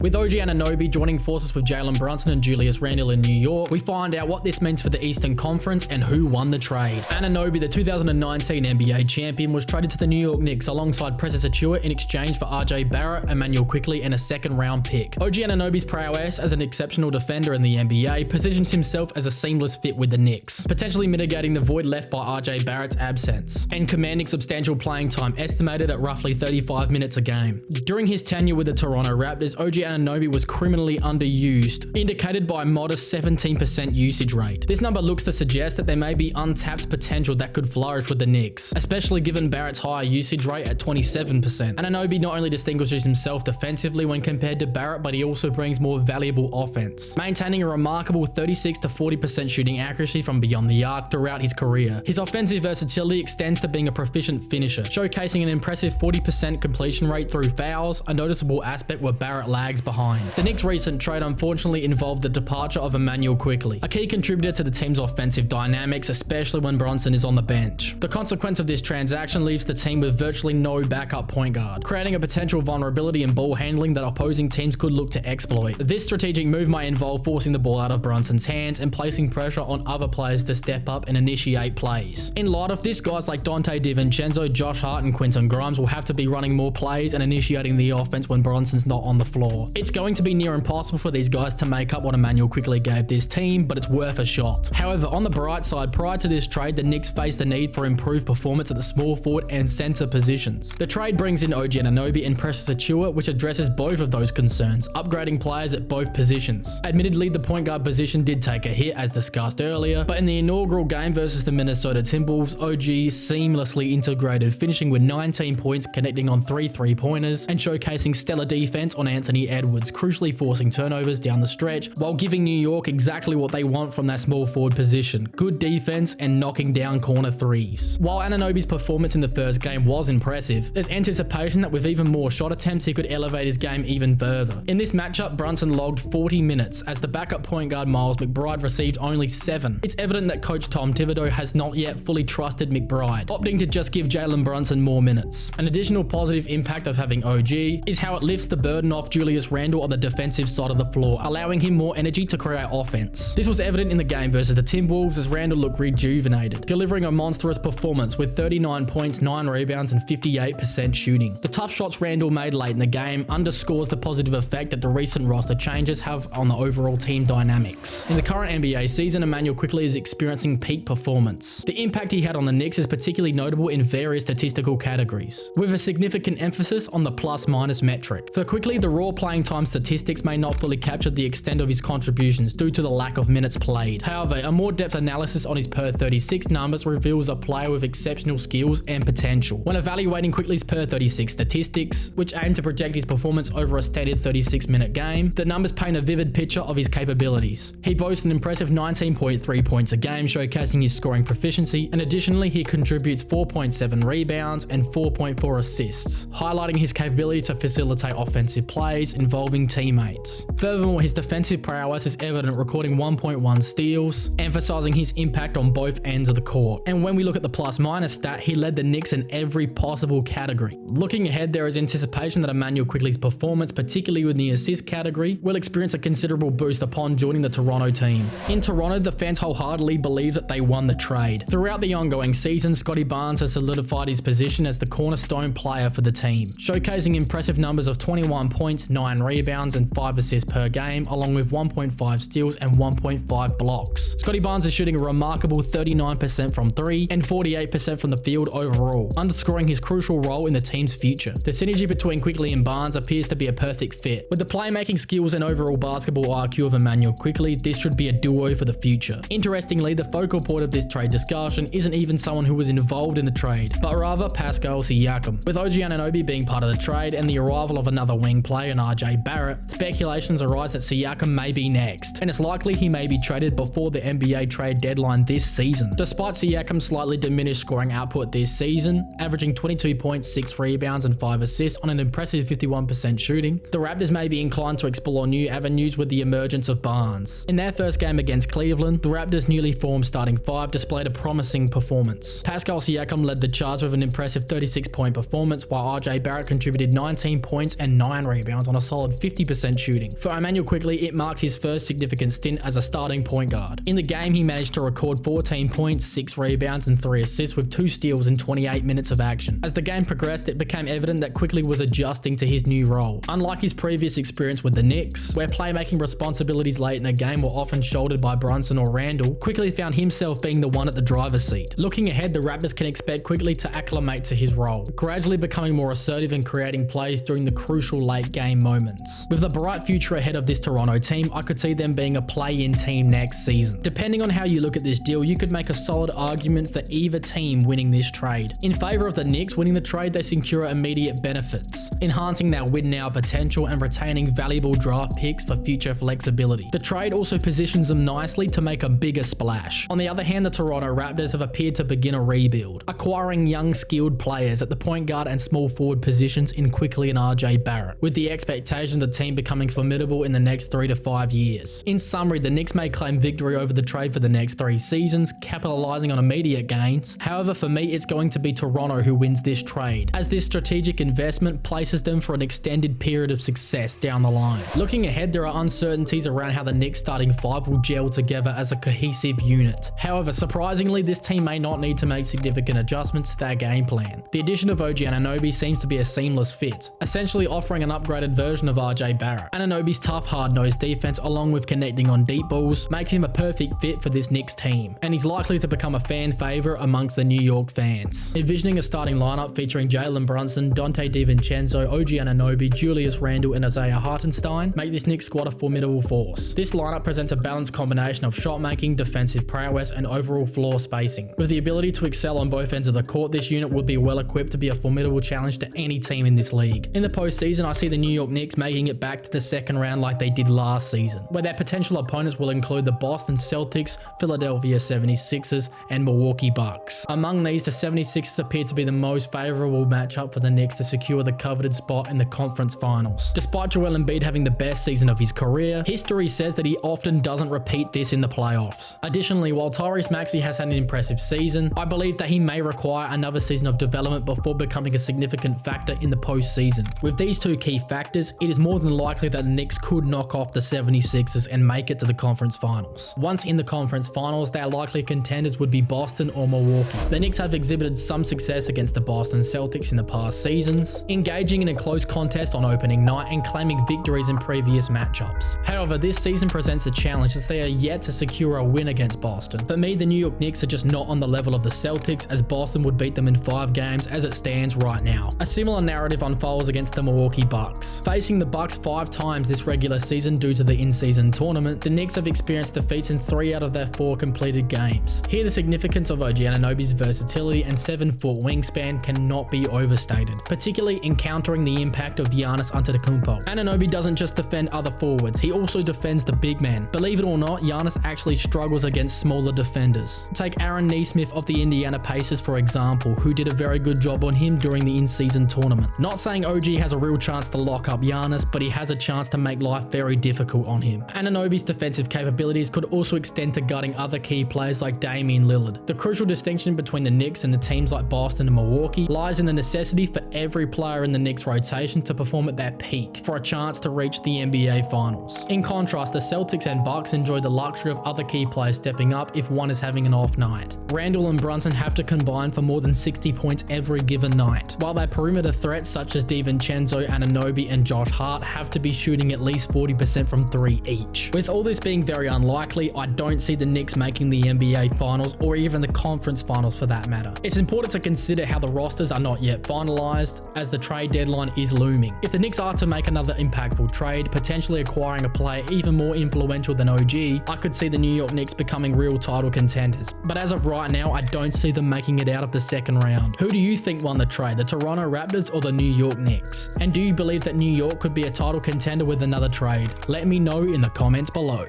With OG Anunoby joining forces with Jalen Brunson and Julius Randle in New York, we find out what this means for the Eastern Conference and who won the trade. Anunoby, the 2019 NBA champion, was traded to the New York Knicks alongside Precious Achiuwa in exchange for RJ Barrett, Immanuel Quickley, and a second-round pick. OG Anunoby's prowess as an exceptional defender in the NBA positions himself as a seamless fit with the Knicks, potentially mitigating the void left by RJ Barrett's absence, and commanding substantial playing time estimated at roughly 35 minutes a game. During his tenure with the Toronto Raptors, OG Anunoby was criminally underused, indicated by a modest 17% usage rate. This number looks to suggest that there may be untapped potential that could flourish with the Knicks, especially given Barrett's higher usage rate at 27%. Anunoby not only distinguishes himself defensively when compared to Barrett, but he also brings more valuable offense, maintaining a remarkable 36 to 40% shooting accuracy from beyond the arc throughout his career. His offensive versatility extends to being a proficient finisher, showcasing an impressive 40% completion rate through fouls, a noticeable aspect where Barrett lags behind. The Knicks' recent trade unfortunately involved the departure of Immanuel Quickley, a key contributor to the team's offensive dynamics, especially when Brunson is on the bench. The consequence of this transaction leaves the team with virtually no backup point guard, creating a potential vulnerability in ball handling that opposing teams could look to exploit. This strategic move may involve forcing the ball out of Brunson's hands and placing pressure on other players to step up and initiate plays. In light of this, guys like Donte DiVincenzo, Josh Hart, and Quentin Grimes will have to be running more plays and initiating the offense when Brunson's not on the floor. It's going to be near impossible for these guys to make up what Immanuel Quickley gave this team, but it's worth a shot. However, on the bright side, prior to this trade, the Knicks faced the need for improved performance at the small forward and center positions. The trade brings in OG Anunoby and Precious Achiuwa, which addresses both of those concerns, upgrading players at both positions. Admittedly, the point guard position did take a hit, as discussed earlier, but in the inaugural game versus the Minnesota Timberwolves, OG seamlessly integrated, finishing with 19 points, connecting on 3 3-pointers, and showcasing stellar defense on Anthony Edwards, crucially forcing turnovers down the stretch, while giving New York exactly what they want from that small forward position: good defense and knocking down corner threes. While Anunoby's performance in the first game was impressive, there's anticipation that with even more shot attempts, he could elevate his game even further. In this matchup, Brunson logged 40 minutes, as the backup point guard Miles McBride received only 7. It's evident that coach Tom Thibodeau has not yet fully trusted McBride, opting to just give Jalen Brunson more minutes. An additional positive impact of having OG is how it lifts the burden off Julius Randle on the defensive side of the floor, allowing him more energy to create offense. This was evident in the game versus the Timberwolves, as Randle looked rejuvenated, delivering a monstrous performance with 39 points, 9 rebounds, and 58% shooting. The tough shots Randle made late in the game underscores the positive effect that the recent roster changes have on the overall team dynamics. In the current NBA season, Immanuel Quickley is experiencing peak performance. The impact he had on the Knicks is particularly notable in various statistical categories, with a significant emphasis on the plus-minus metric. For Quickley, the raw playing time statistics may not fully capture the extent of his contributions due to the lack of minutes played. However, a more depth analysis on his per 36 numbers reveals a player with exceptional skills and potential. When evaluating Quickley's per 36 statistics, which aim to project his performance over a standard 36-minute game, the numbers paint a vivid picture of his capabilities. He boasts an impressive 19.3 points a game, showcasing his scoring proficiency, and additionally he contributes 4.7 rebounds and 4.4 assists, highlighting his capability to facilitate offensive plays involving teammates. Furthermore, his defensive prowess is evident, recording 1.1 steals, emphasizing his impact on both ends of the court. And when we look at the plus-minus stat, he led the Knicks in every possible category. Looking ahead, there is anticipation that Immanuel Quickley's performance, particularly in the assist category, will experience a considerable boost upon joining the Toronto team. In Toronto, the fans wholeheartedly believe that they won the trade. Throughout the ongoing season, Scottie Barnes has solidified his position as the cornerstone player for the team, showcasing impressive numbers of 21 points, 9 rebounds, and 5 assists per game, along with 1.5 steals and 1.5 blocks. Scottie Barnes is shooting a remarkable 39% from 3 and 48% from the field overall, underscoring his crucial role in the team's future. The synergy between Quickley and Barnes appears to be a perfect fit. With the playmaking skills and overall basketball IQ of Immanuel Quickley, this should be a duo for the future. Interestingly, the focal point of this trade discussion isn't even someone who was involved in the trade, but rather Pascal Siakam. With OG Anunoby being part of the trade and the arrival of another wing player in RJ Barrett, speculations arise that Siakam may be next, and it's likely he may be traded before the NBA trade deadline this season. Despite Siakam's slightly diminished scoring output this season, averaging 22 points, 6 rebounds, and 5 assists on an impressive 51% shooting, the Raptors may be inclined to explore new avenues with the emergence of Barnes. In their first game against Cleveland, the Raptors' newly formed starting five displayed a promising performance. Pascal Siakam led the charge with an impressive 36-point performance, while RJ Barrett contributed 19 points and 9 rebounds on a solid 50% shooting. For Immanuel Quickley, it marked his first significant stint as a starting point guard. In the game, he managed to record 14 points, 6 rebounds, and 3 assists with 2 steals in 28 minutes of action. As the game progressed, it became evident that Quickley was adjusting to his new role. Unlike his previous experience with the Knicks, where playmaking responsibilities late in a game were often shouldered by Brunson or Randle, Quickley found himself being the one at the driver's seat. Looking ahead, the Raptors can expect Quickley to acclimate to his role, gradually becoming more assertive and creating plays during the crucial late game moments. With a bright future ahead of this Toronto team, I could see them being a play-in team next season. Depending on how you look at this deal, you could make a solid argument for either team winning this trade. In favor of the Knicks winning the trade, they secure immediate benefits, enhancing their win-now potential and retaining valuable draft picks for future flexibility. The trade also positions them nicely to make a bigger splash. On the other hand, the Toronto Raptors have appeared to begin a rebuild, acquiring young skilled players at the point guard and small forward positions in Quickley and RJ Barrett, with the expectation of the team becoming formidable in the next 3 to 5 years. In summary, the Knicks may claim victory over the trade for the next 3 seasons, capitalizing on immediate gains. However, for me, it's going to be Toronto who wins this trade, as this strategic investment places them for an extended period of success down the line. Looking ahead, there are uncertainties around how the Knicks starting 5 will gel together as a cohesive unit. However, surprisingly, this team may not need to make significant adjustments to their game plan. The addition of OG Anunoby seems to be a seamless fit, essentially offering an upgraded version of RJ Barrett. Anunoby's tough, hard-nosed defense, along with connecting on deep balls, makes him a perfect fit for this Knicks team, and he's likely to become a fan favorite amongst the New York fans. Envisioning a starting lineup featuring Jalen Brunson, Donte DiVincenzo, OG Anunoby, Julius Randle, and Isaiah Hartenstein make this Knicks squad a formidable force. This lineup presents a balanced combination of shot making, defensive prowess, and overall floor spacing. With the ability to excel on both ends of the court, this unit would be well equipped to be a formidable challenge to any team in this league. In the postseason, I see the New York Knicks making it back to the second round like they did last season, where their potential opponents will include the Boston Celtics, Philadelphia 76ers, and Milwaukee Bucks. Among these, the 76ers appear to be the most favorable matchup for the Knicks to secure the coveted spot in the conference finals. Despite Joel Embiid having the best season of his career, history says that he often doesn't repeat this in the playoffs. Additionally, while Tyrese Maxey has had an impressive season, I believe that he may require another season of development before becoming a significant factor in the postseason. With these two key factors, it is more than likely that the Knicks could knock off the 76ers and make it to the conference finals. Once in the conference finals, their likely contenders would be Boston or Milwaukee. The Knicks have exhibited some success against the Boston Celtics in the past seasons, engaging in a close contest on opening night and claiming victories in previous matchups. However, this season presents a challenge as they are yet to secure a win against Boston. For me, the New York Knicks are just not on the level of the Celtics, as Boston would beat them in 5 games as it stands right now. A similar narrative unfolds against the Milwaukee Bucks. Facing the Bucks 5 times this regular season due to the in-season tournament, the Knicks have experienced defeats in 3 out of their 4 completed games. Here, the significance of OG Anunoby's versatility and 7-foot wingspan cannot be overstated, particularly encountering the impact of Giannis Antetokounmpo. Anunoby doesn't just defend other forwards, he also defends the big man. Believe it or not, Giannis actually struggles against smaller defenders. Take Aaron Nesmith of the Indiana Pacers for example, who did a very good job on him during the in-season tournament. Not saying OG has a real chance to lock up Giannis, but he has a chance to make life very difficult on him. Anunoby's defensive capabilities could also extend to guarding other key players like Damian Lillard. The crucial distinction between the Knicks and the teams like Boston and Milwaukee lies in the necessity for every player in the Knicks rotation to perform at their peak for a chance to reach the NBA Finals. In contrast, the Celtics and Bucks enjoy the luxury of other key players stepping up if one is having an off night. Randle and Brunson have to combine for more than 60 points every given night, while their perimeter threats such as DiVincenzo, Anunoby, and Josh Hart have to be shooting at least 40% from 3 each. With all this being very unlikely, I don't see the Knicks making the NBA Finals or even the conference finals for that matter. It's important to consider how the rosters are not yet finalized, as the trade deadline is looming. If the Knicks are to make another impactful trade, potentially acquiring a player even more influential than OG, I could see the New York Knicks becoming real title contenders. But as of right now, I don't see them making it out of the second round. Who do you think won the trade, the Toronto Raptors or the New York Knicks? And do you believe that New York could be a title contender with another trade? Let me know in the comments below.